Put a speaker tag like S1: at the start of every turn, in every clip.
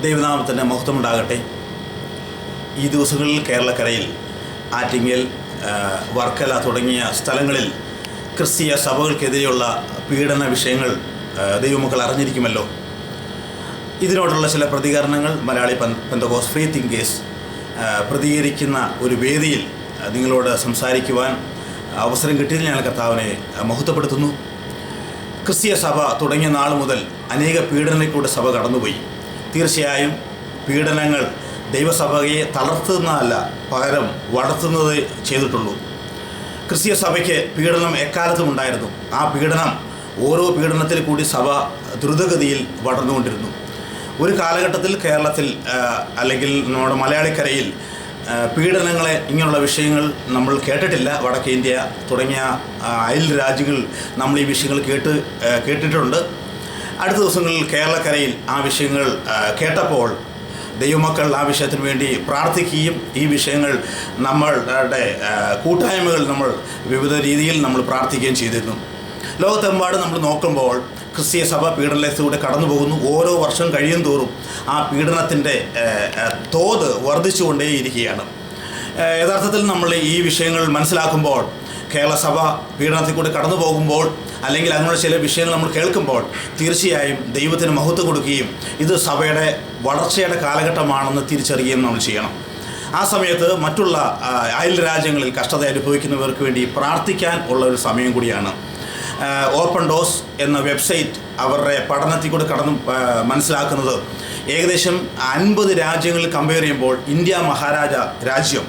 S1: ദൈവനാമത്തിൻ്റെ മഹത്വമുണ്ടാകട്ടെ. ഈ ദിവസങ്ങളിൽ കേരളക്കരയിൽ ആറ്റിങ്ങൽ, വർക്കല തുടങ്ങിയ സ്ഥലങ്ങളിൽ ക്രിസ്തീയ സഭകൾക്കെതിരെയുള്ള പീഡന വിഷയങ്ങൾ ദൈവമക്കൾ അറിഞ്ഞിരിക്കുമല്ലോ. ഇതിനോടുള്ള ചില പ്രതികരണങ്ങൾ മലയാളി പെന്തക്കോസ്റ്റ് ഫ്രീ തിങ്കേഴ്സ് പ്രതികരിക്കുന്ന ഒരു വേദിയിൽ നിങ്ങളോട് സംസാരിക്കുവാൻ അവസരം കിട്ടിയതിൽ ഞാൻ കർത്താവിനെ മഹത്വപ്പെടുത്തുന്നു. ക്രിസ്തീയ സഭ തുടങ്ങിയ നാൾ മുതൽ അനേക പീഡനങ്ങളിലൂടെ സഭ കടന്നുപോയി. തീർച്ചയായും പീഡനങ്ങൾ ദൈവസഭയെ തളർത്തുന്നതല്ല, പകരം വളർത്തുന്നത് ചെയ്തിട്ടുള്ളൂ. ക്രിസ്തീയ സഭയ്ക്ക് പീഡനം എക്കാലത്തും ഉണ്ടായിരുന്നു. ആ പീഡനം ഓരോ പീഡനത്തിൽ കൂടി സഭ ദ്രുതഗതിയിൽ വളർന്നുകൊണ്ടിരുന്നു. ഒരു കാലഘട്ടത്തിൽ കേരളത്തിൽ അല്ലെങ്കിൽ നമ്മുടെ മലയാളിക്കരയിൽ പീഡനങ്ങളെ ഇങ്ങനെയുള്ള വിഷയങ്ങൾ നമ്മൾ കേട്ടിട്ടില്ല. വടക്കേ ഇന്ത്യ തുടങ്ങിയ അയൽ രാജ്യങ്ങൾ നമ്മൾ ഈ വിഷയങ്ങൾ കേട്ടിട്ടുണ്ട്. അടുത്ത ദിവസങ്ങളിൽ കേരളക്കരയിൽ ആ വിഷയങ്ങൾ കേട്ടപ്പോൾ ദൈവമക്കൾ ആ വിഷയത്തിന് വേണ്ടി പ്രാർത്ഥിക്കുകയും ഈ വിഷയങ്ങൾ നമ്മളുടെ കൂട്ടായ്മകൾ നമ്മൾ വിവിധ രീതിയിൽ നമ്മൾ പ്രാർത്ഥിക്കുകയും ചെയ്തിരുന്നു. ലോകത്തെമ്പാടും നമ്മൾ നോക്കുമ്പോൾ ക്രിസ്തീയ സഭ പീഡനത്തിലൂടെ കടന്നു പോകുന്നു. ഓരോ വർഷം കഴിയും തോറും ആ പീഡനത്തിൻ്റെ തോത് വർദ്ധിച്ചുകൊണ്ടേയിരിക്കുകയാണ്. യഥാർത്ഥത്തിൽ നമ്മൾ ഈ വിഷയങ്ങൾ മനസ്സിലാക്കുമ്പോൾ കേരള സഭ പീഡനത്തിൽ കൂടെ കടന്നു പോകുമ്പോൾ അല്ലെങ്കിൽ അങ്ങനെയുള്ള ചില വിഷയങ്ങൾ നമ്മൾ കേൾക്കുമ്പോൾ തീർച്ചയായും ദൈവത്തിന് മഹത്വം കൊടുക്കുകയും ഇത് സഭയുടെ വളർച്ചയുടെ കാലഘട്ടമാണെന്ന് തിരിച്ചറിയുകയും നമ്മൾ ചെയ്യണം. ആ സമയത്ത് മറ്റുള്ള അയൽ രാജ്യങ്ങളിൽ കഷ്ടത അനുഭവിക്കുന്നവർക്ക് വേണ്ടി പ്രാർത്ഥിക്കാൻ ഉള്ള ഒരു സമയം കൂടിയാണ്. ഓപ്പൺ ഡോസ് എന്ന വെബ്സൈറ്റ് അവരുടെ പഠനത്തിൽ കൂടെ മനസ്സിലാക്കുന്നത് ഏകദേശം 50 രാജ്യങ്ങളിൽ കമ്പയർ ചെയ്യുമ്പോൾ ഇന്ത്യ മഹാരാജ രാജ്യം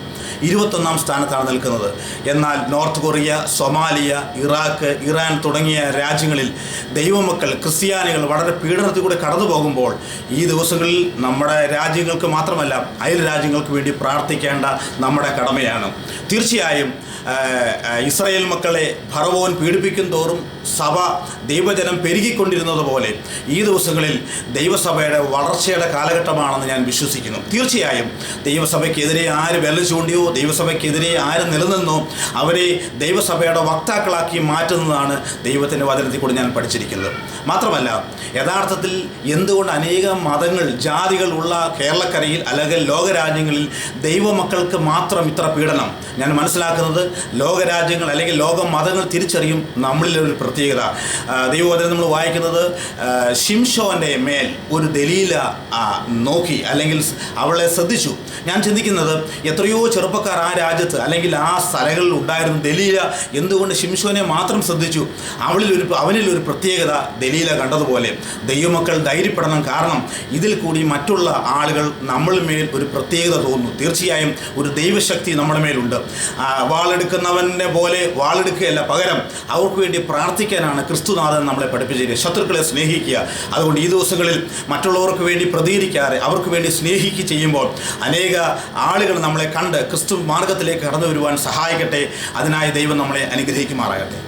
S1: 21ാം സ്ഥാനത്താണ് നിൽക്കുന്നത്. എന്നാൽ north Korea, Somalia, Iraq, Iran തുടങ്ങിയ രാജ്യങ്ങളിൽ ദൈവമക്കൾ ക്രിസ്ത്യാനികൾ വളരെ പീഡനത്തിൽ കൂടെ കടന്നു പോകുമ്പോൾ ഈ ദിവസങ്ങളിൽ നമ്മുടെ രാജ്യങ്ങൾക്ക് മാത്രമല്ല അയൽ രാജ്യങ്ങൾക്ക് വേണ്ടി പ്രാർത്ഥിക്കേണ്ട നമ്മുടെ കടമയാണ്. തീർച്ചയായും ഇസ്രായേൽ മക്കളെ ഫറവോൻ പീഡിപ്പിക്കും തോറും സഭ ദൈവജനം പെരുകിക്കൊണ്ടിരുന്നത് പോലെ ഈ ദിവസങ്ങളിൽ ദൈവസഭയുടെ വളർച്ചയുടെ കാലഘട്ടമാണെന്ന് ഞാൻ വിശ്വസിക്കുന്നു. തീർച്ചയായും ദൈവസഭയ്ക്കെതിരെ ആര് വിരൽ ചൂണ്ടിയോ, ദൈവസഭയ്ക്കെതിരെ ആര് നിലനിന്നോ അവരെ ദൈവസഭയുടെ വക്താക്കളാക്കി മാറ്റുന്നതാണ് ദൈവത്തിൻ്റെ വചനത്തിൽ കൂടി ഞാൻ പഠിച്ചിരിക്കുന്നത്. മാത്രമല്ല യഥാർത്ഥത്തിൽ എന്തുകൊണ്ട് അനേകം മതങ്ങൾ, ജാതികൾ ഉള്ള കേരളക്കരയിൽ അല്ലെങ്കിൽ ലോകരാജ്യങ്ങളിൽ ദൈവമക്കൾക്ക് മാത്രം ഇത്ര പീഡനം? ഞാൻ മനസ്സിലാക്കുന്നത് ലോകരാജ്യങ്ങൾ അല്ലെങ്കിൽ ലോക മതങ്ങൾ തിരിച്ചറിയും നമ്മളിലൊരു പ്രത്യേകത. ദൈവവചനം നമ്മൾ വായിക്കുന്നത് ശിംശോൻ്റെ മേൽ ഒരു ദലീല നോക്കി അല്ലെങ്കിൽ അവളെ ശ്രദ്ധിച്ചു. ഞാൻ ചിന്തിക്കുന്നത് എത്രയോ ചെറുപ്പക്കാർ ആ രാജ്യത്ത് അല്ലെങ്കിൽ ആ സ്ഥലങ്ങളിൽ ഉണ്ടായിരുന്നു. ദലീല എന്തുകൊണ്ട് ശിംശോനെ മാത്രം ശ്രദ്ധിച്ചു? അവനിലൊരു പ്രത്യേകത ദലീല കണ്ടതുപോലെ ദൈവമക്കൾ ധൈര്യപ്പെടണം. കാരണം ഇതിൽ കൂടി മറ്റുള്ള ആളുകൾ നമ്മളിൽ മേൽ ഒരു പ്രത്യേകത തോന്നുന്നു. തീർച്ചയായും ഒരു ദൈവശക്തി നമ്മുടെ മേലുണ്ട്. വാളെടുക്കുന്നവനെ പോലെ വാളെടുക്കുകയല്ല, പകരം അവർക്ക് വേണ്ടി പ്രാർത്ഥിക്കാനാണ് ക്രിസ്തുനാഥൻ നമ്മളെ പഠിപ്പിച്ചിരിക്കുന്നത്. ശത്രുക്കളെ സ്നേഹിക്കുക. അതുകൊണ്ട് ഈ ദിവസങ്ങളിൽ മറ്റുള്ളവർക്ക് വേണ്ടി പ്രതികരിക്കാതെ അവർക്ക് വേണ്ടി സ്നേഹിക്കുക ചെയ്യുമ്പോൾ അനേക ആളുകൾ നമ്മളെ കണ്ട് ക്രിസ്തു മാർഗത്തിലേക്ക് കടന്നു വരുവാൻ സഹായിക്കട്ടെ. അതിനായി ദൈവം നമ്മളെ അനുഗ്രഹിക്കുമാറാകട്ടെ.